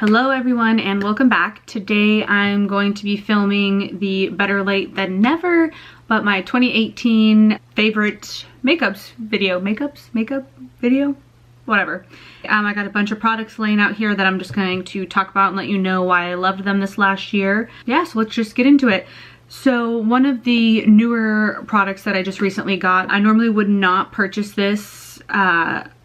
Hello everyone and welcome back. Today I'm going to be filming the Better Late Than Never, but my 2018 favorite makeup video, whatever. I got a bunch of products laying out here that I'm just going to talk about and let you know why I loved them this last year. Yeah, so let's just get into it. So one of the newer products that I just recently got, I normally would not purchase this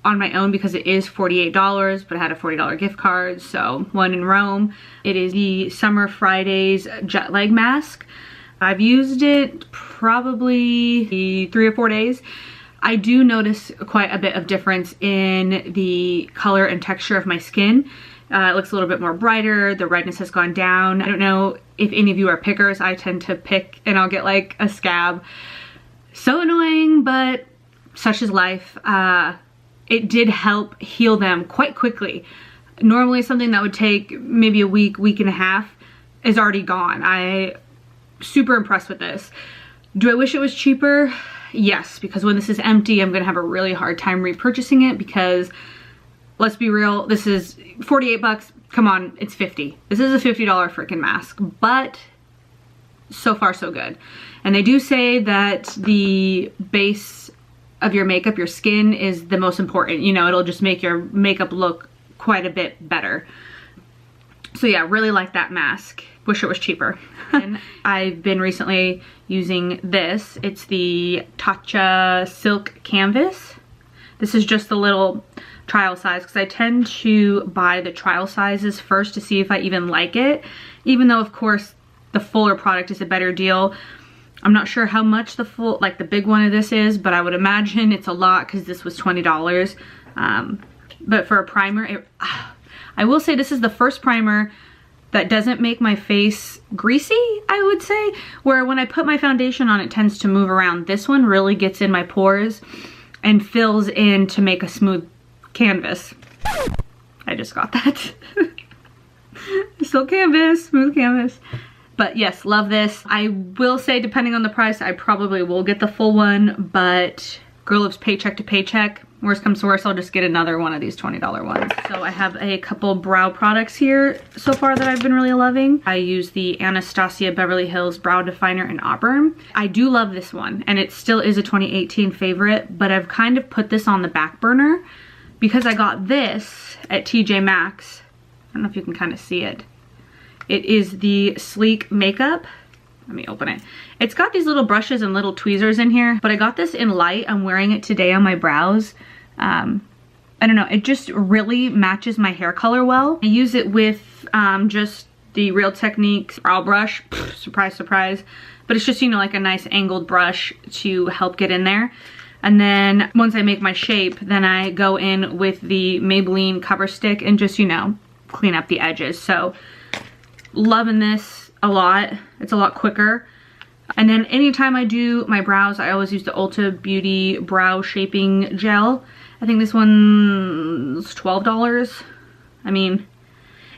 on my own because it is $48, but I had a $40 gift card, so one in Rome. It is the Summer Fridays Jet Lag Mask. I've used it probably 3 or 4 days. I do notice quite a bit of difference in the color and texture of my skin. It looks a little bit more brighter, the redness has gone down. I don't know if any of you are pickers. I tend to pick and I'll get like a scab. So annoying, but such is life. It did help heal them quite quickly. Normally something that would take maybe a week and a half is already gone. I'm super impressed with this. Do I wish it was cheaper? Yes, because when this is empty, I'm gonna have a really hard time repurchasing it because let's be real, this is 48 bucks. Come on, it's 50. This is a $50 freaking mask, but so far so good. And they do say that the base of your makeup, your skin, is the most important. You know, it'll just make your makeup look quite a bit better. So yeah, really like that mask. Wish it was cheaper. And I've been recently using this. It's the Tatcha Silk Canvas. This is just the little trial size because I tend to buy the trial sizes first to see if I even like it. Even though of course the fuller product is a better deal. I'm not sure how much the full, like the big one of this is, but I would imagine it's a lot because this was $20. But for a primer, I will say this is the first primer that doesn't make my face greasy, I would say. Where when I put my foundation on, it tends to move around. This one really gets in my pores and fills in to make a smooth canvas. I just got that. Silk canvas, smooth canvas. But yes, love this. I will say, depending on the price, I probably will get the full one, but girl lives paycheck to paycheck. Worst comes to worst, I'll just get another one of these $20 ones. So I have a couple brow products here so far that I've been really loving. I use the Anastasia Beverly Hills Brow Definer in Auburn. I do love this one, and it still is a 2018 favorite, but I've kind of put this on the back burner because I got this at TJ Maxx. I don't know if you can kind of see it. It is the Sleek Makeup. Let me open it. It's got these little brushes and little tweezers in here, but I got this in light. I'm wearing it today on my brows. I don't know, it just really matches my hair color well. I use it with just the Real Techniques brow brush. Pfft, surprise, surprise. But it's just, you know, like a nice angled brush to help get in there. And then once I make my shape, then I go in with the Maybelline Cover Stick and just, you know, clean up the edges. So loving this a lot. It's a lot quicker. And then anytime I do my brows, I always use the Ulta Beauty Brow Shaping Gel. I think this one's $12. I mean,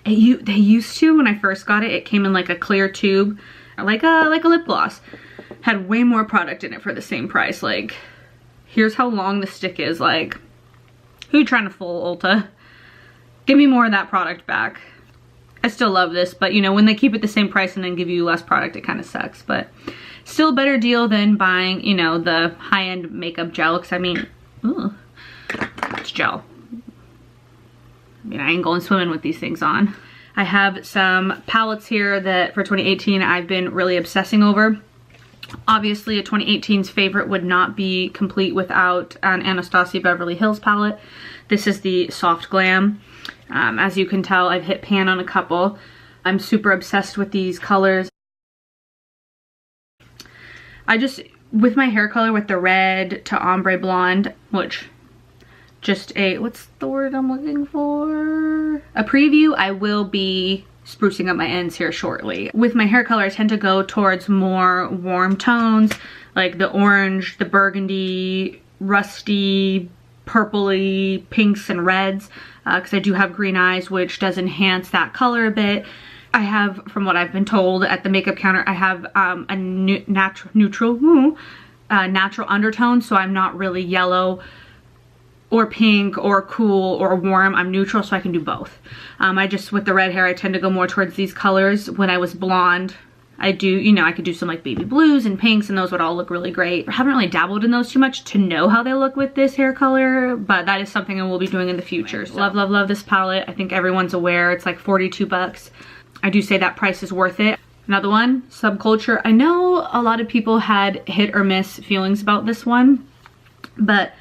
they used to, when I first got it, it came in like a clear tube, like a lip gloss. Had way more product in it for the same price. Like, here's how long the stick is. Like, who you trying to fool, Ulta? Give me more of that product back. I still love this, but you know, when they keep it the same price and then give you less product, it kind of sucks. But still a better deal than buying, you know, the high-end makeup gel. Because I mean, ooh, it's gel. I mean, I ain't going swimming with these things on. I have some palettes here that for 2018 I've been really obsessing over. Obviously, a 2018's favorite would not be complete without an Anastasia Beverly Hills palette. This is the Soft Glam. As you can tell, I've hit pan on a couple. I'm super obsessed with these colors. I just, with my hair color, with the red to ombre blonde, which just a, what's the word I'm looking for? A preview. I will be sprucing up my ends here shortly. With my hair color, I tend to go towards more warm tones, like the orange, the burgundy, rusty, purpley, pinks and reds, because I do have green eyes, which does enhance that color a bit. I have, from what I've been told at the makeup counter, I have a natural undertone, so I'm not really yellow or pink or cool or warm. I'm neutral, so I can do both. I just, with the red hair, I tend to go more towards these colors. When I was blonde, I do, you know, I could do some like baby blues and pinks, and those would all look really great. I haven't really dabbled in those too much to know how they look with this hair color, but that is something I will be doing in the future. So love, love, love this palette. I think everyone's aware. It's like 42 bucks. I do say that price is worth it. Another one, Subculture. I know a lot of people had hit or miss feelings about this one, but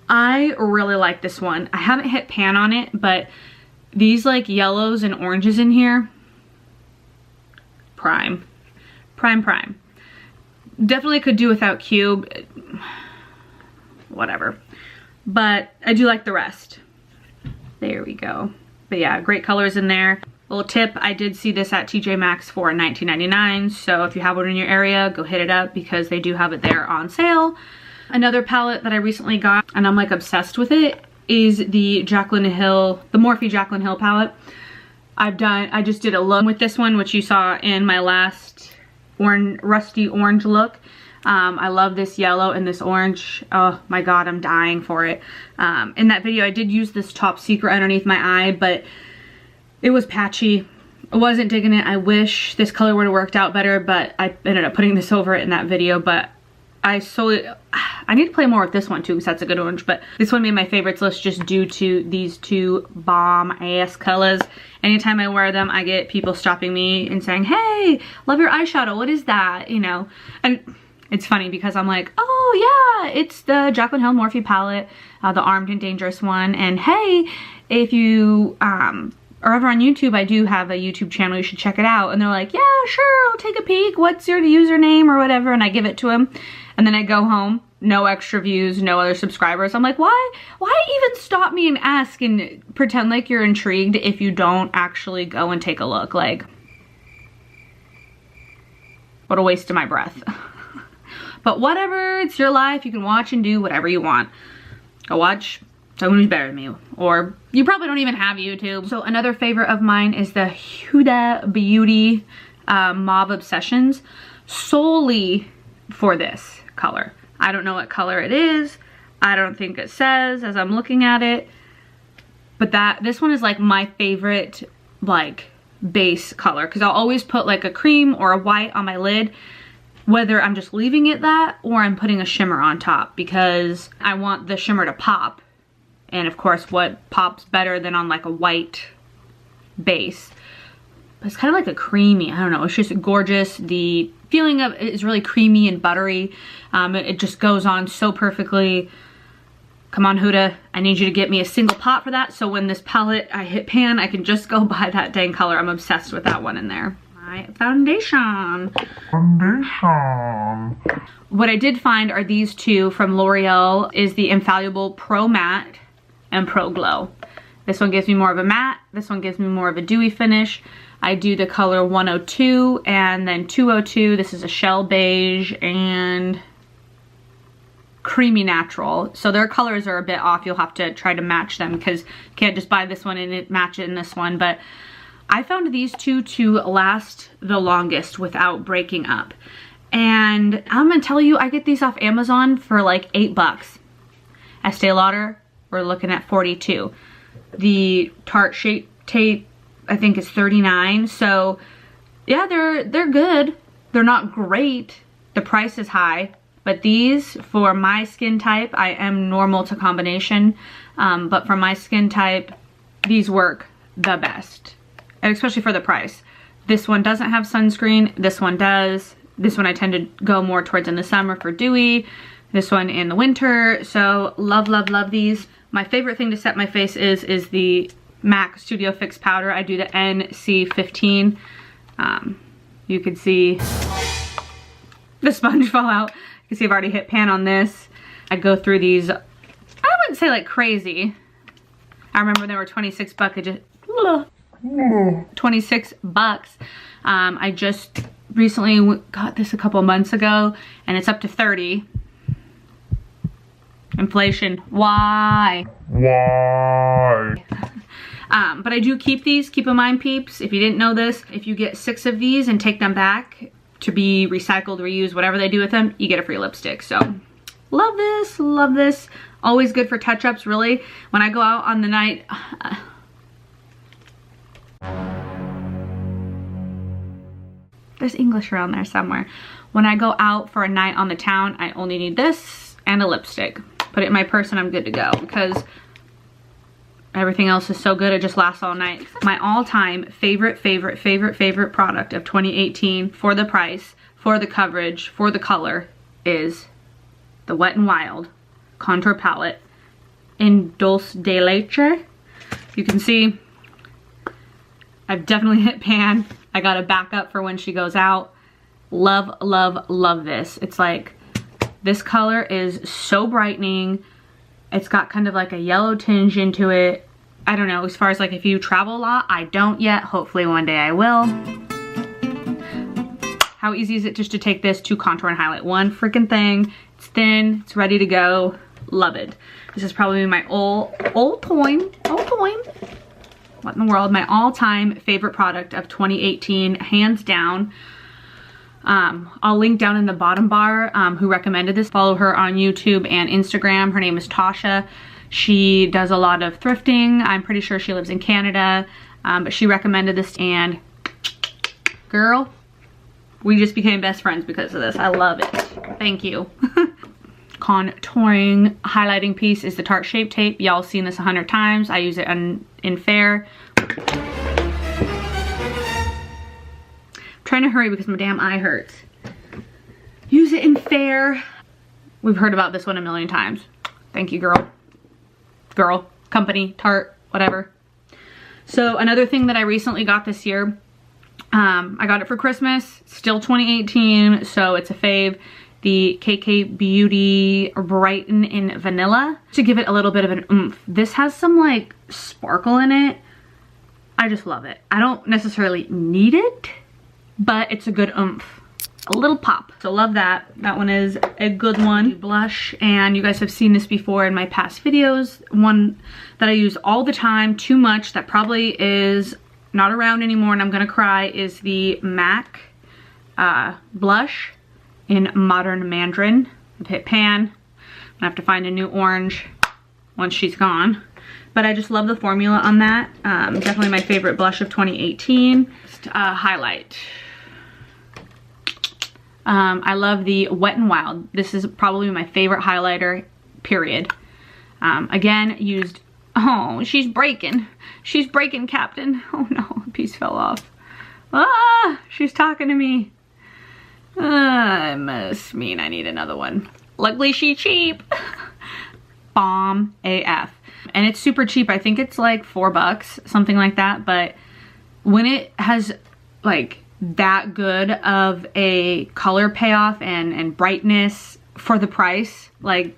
I really like this one. I haven't hit pan on it, but these like yellows and oranges in here, prime. Definitely could do without cube, whatever. But I do like the rest. There we go. But yeah, great colors in there. Little tip, I did see this at TJ Maxx for $19.99, so if you have one in your area, go hit it up because they do have it there on sale. Another palette that I recently got, and I'm like obsessed with it, is the Jaclyn Hill, the Morphe Jaclyn Hill palette. I just did a look with this one, which you saw in my last rusty orange look. I love this yellow and this orange. Oh my god, I'm dying for it. In that video, I did use this Top Secret underneath my eye, but it was patchy. I wasn't digging it. I wish this color would have worked out better, but I ended up putting this over it in that video. But I need to play more with this one too, because that's a good orange, but this one made my favorites list just due to these two bomb ass colors. Anytime I wear them, I get people stopping me and saying, hey, love your eyeshadow, what is that, you know? And it's funny because I'm like, oh yeah, it's the Jaclyn Hill Morphe palette, the Armed and Dangerous one, and hey, if you are ever on YouTube, I do have a YouTube channel, you should check it out. And they're like, yeah, sure, I'll take a peek, what's your username or whatever, and I give it to them. And then I go home, no extra views, no other subscribers. I'm like, why even stop me and ask and pretend like you're intrigued if you don't actually go and take a look? Like, what a waste of my breath. But whatever, it's your life, you can watch and do whatever you want. Go watch someone who's better than me, or you probably don't even have YouTube. So another favorite of mine is the Huda Beauty Mauve Obsessions, solely for this color. I don't know what color it is. I don't think it says as I'm looking at it, but this one is like my favorite like base color, because I'll always put like a cream or a white on my lid, whether I'm just leaving it that or I'm putting a shimmer on top, because I want the shimmer to pop. And of course, what pops better than on like a white base? It's kind of like a creamy, I don't know, it's just gorgeous. The feeling of it is really creamy and buttery. It just goes on so perfectly. Come on, Huda, I need you to get me a single pot for that, so when this palette, I hit pan, I can just go buy that dang color. I'm obsessed with that one in there. My foundation. What I did find are these two from L'Oreal, is the Infallible Pro Matte and Pro Glow. This one gives me more of a matte, this one gives me more of a dewy finish. I do the color 102 and then 202. This is a shell beige and creamy natural. So their colors are a bit off. You'll have to try to match them because you can't just buy this one and match it in this one. But I found these two to last the longest without breaking up. And I'm gonna tell you, I get these off Amazon for like $8. Estee Lauder, we're looking at 42. The Tarte Shape Tape, I think, is 39. So yeah, they're good. They're not great. The price is high, but these, for my skin type, I am normal to combination, but for my skin type, these work the best, and especially for the price. This one doesn't have sunscreen, this one does. This one I tend to go more towards in the summer for dewy, this one in the winter. So love, love, love these. My favorite thing to set my face is the MAC Studio Fix powder. I do the NC15. You can see the sponge fall out. You can see I've already hit pan on this. I go through these, I wouldn't say like crazy. I remember they were 26 bucks. 26 bucks. I just recently got this a couple months ago and it's up to 30. Inflation, why? But I do keep these. Keep in mind, peeps, if you didn't know this, if you get 6 of these and take them back to be recycled, reused, whatever they do with them, you get a free lipstick. So love this, love this. Always good for touch-ups, really. When I go out on the night... there's English around there somewhere. When I go out for a night on the town, I only need this and a lipstick. Put it in my purse and I'm good to go because everything else is so good, it just lasts all night. My all-time favorite product of 2018 for the price, for the coverage, for the color is the Wet n Wild Contour Palette in Dulce de Leche. You can see I've definitely hit pan. I got a backup for when she goes out. Love, love, love this. It's like, this color is so brightening. It's got kind of like a yellow tinge into it. I don't know, as far as like if you travel a lot, I don't yet. Hopefully one day I will. How easy is it just to take this to contour and highlight? One freaking thing. It's thin, it's ready to go. Love it. This is probably my old time. What in the world? My all-time favorite product of 2018, hands down. I'll link down in the bottom bar who recommended this. Follow her on YouTube and Instagram. Her name is Tatcha. She does a lot of thrifting. I'm pretty sure she lives in Canada, but she recommended this, and girl, we just became best friends because of this. I love it. Thank you. Contouring highlighting piece is the Tarte Shape Tape. Y'all seen this 100 times. I use it in Fair. Trying to hurry because my damn eye hurts. Use it in Fair. We've heard about this one a million times. Thank you, girl. Girl, company, Tarte, whatever. So another thing that I recently got this year, I got it for Christmas, still 2018, so it's a fave. The KKW Beauty Brighten in Vanilla to give it a little bit of an oomph. This has some like sparkle in it. I just love it. I don't necessarily need it, but it's a good oomph. A little pop. So love that. That one is a good one. Blush, and you guys have seen this before in my past videos. One that I use all the time, too much, that probably is not around anymore and I'm gonna cry, is the MAC blush in Modern Mandrin. I've hit pan. I'm gonna have to find a new orange once she's gone. But I just love the formula on that. Definitely my favorite blush of 2018. Highlight. I love the Wet n Wild. This is probably my favorite highlighter, period. Again, used, oh, she's breaking. She's breaking, Captain. Oh no, a piece fell off. Ah, she's talking to me. I must mean I need another one. Luckily she's cheap. Bomb AF. And it's super cheap. I think it's like $4, something like that. But when it has like that good of a color payoff and brightness for the price, like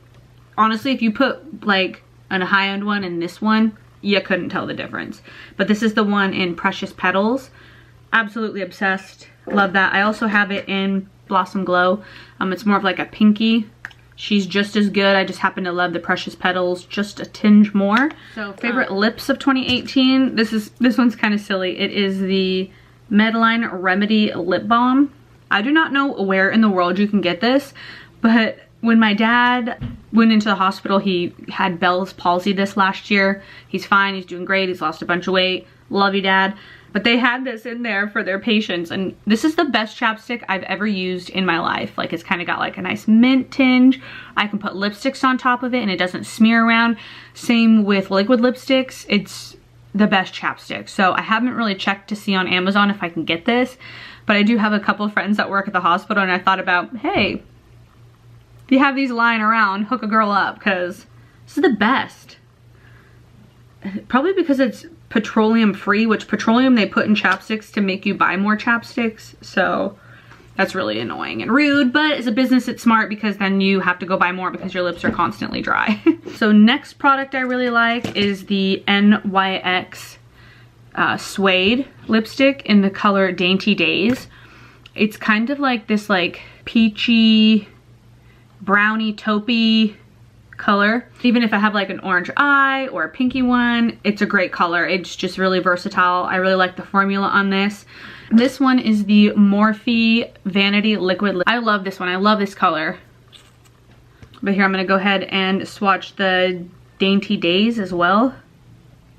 honestly, if you put like a high-end one and this one, you couldn't tell the difference. But this is the one in Precious Petals. Absolutely obsessed. Love that. I also have it in Blossom Glow. It's more of like a pinky. She's just as good. I just happen to love the Precious Petals just a tinge more. So favorite lips of 2018. This one's kind of silly. It is the Medline Remedy Lip Balm. I do not know where in the world you can get this, but when my dad went into the hospital, he had Bell's palsy this last year. He's fine, he's doing great, he's lost a bunch of weight. Love you, Dad. But they had this in there for their patients, and this is the best chapstick I've ever used in my life. Like, it's kind of got like a nice mint tinge. I can put lipsticks on top of it and it doesn't smear around. Same with liquid lipsticks. It's the best chapstick. So I haven't really checked to see on Amazon if I can get this, but I do have a couple of friends that work at the hospital, and I thought about, hey, if you have these lying around, hook a girl up, because this is the best. Probably because it's petroleum free, which petroleum they put in chapsticks to make you buy more chapsticks. So that's really annoying and rude, but as a business it's smart because then you have to go buy more because your lips are constantly dry. So next product I really like is the NYX Suede lipstick in the color Dainty Days. It's kind of like this like peachy, browny, taupey color. Even if I have like an orange eye or a pinky one, it's a great color. It's just really versatile. I really like the formula on this. This one is the Morphe Vanity Liquid Lip. I love this one. I love this color. But here I'm gonna go ahead and swatch the Dainty Days as well.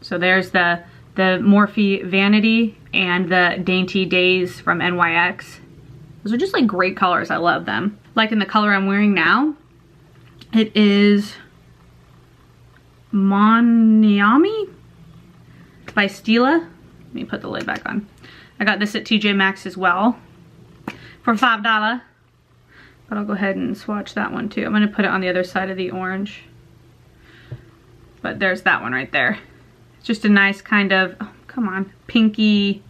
So there's the Morphe Vanity and the Dainty Days from NYX. Those are just like great colors, I love them. Like in the color I'm wearing now, it is Moniami by Stila. Let me put the lid back on. I got this at TJ Maxx as well for $5. But I'll go ahead and swatch that one too. I'm gonna put it on the other side of the orange. But there's that one right there. It's just a nice kind of, oh, come on, pinky.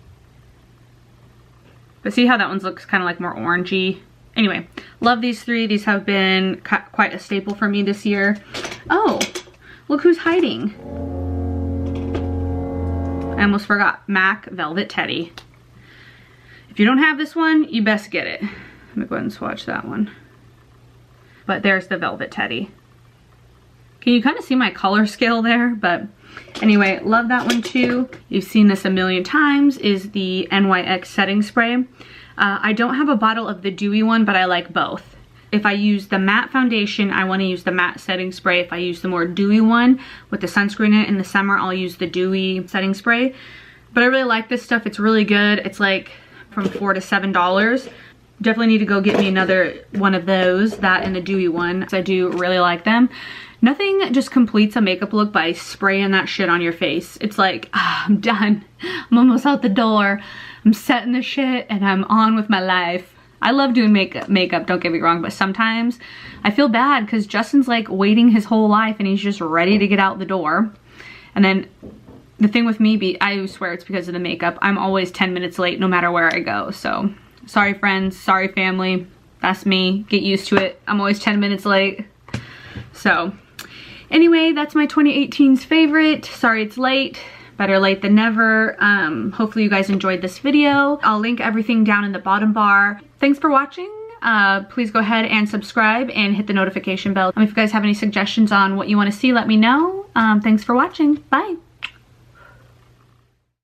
But see how that one looks kind of like more orangey. Anyway, love these three. These have been quite a staple for me this year. Oh, look who's hiding. I almost forgot, MAC Velvet Teddy. If you don't have this one, you best get it. Let me go ahead and swatch that one. But there's the Velvet Teddy. Can you kind of see my color scale there? But anyway, love that one too. You've seen this a million times, is the NYX setting spray. I don't have a bottle of the dewy one, but I like both. If I use the matte foundation, I want to use the matte setting spray. If I use the more dewy one with the sunscreen in it in the summer, I'll use the dewy setting spray. But I really like this stuff. It's really good. It's like from $4 to $7. Definitely need to go get me another one of those, that and the dewy one. I do really like them. Nothing just completes a makeup look by spraying that shit on your face. It's like, I'm done. I'm almost out the door. I'm setting the shit and I'm on with my life. I love doing makeup, don't get me wrong, but sometimes I feel bad because Justin's like waiting his whole life and he's just ready to get out the door. And then the thing with me, I swear it's because of the makeup. I'm always 10 minutes late no matter where I go. So sorry friends, sorry family. That's me. Get used to it. I'm always 10 minutes late. So anyway, that's my 2018's favorite. Sorry it's late. Better late than never. Hopefully you guys enjoyed this video. I'll link everything down in the bottom bar. Thanks for watching. Please go ahead and subscribe and hit the notification bell. If you guys have any suggestions on what you want to see, let me know. Thanks for watching. Bye.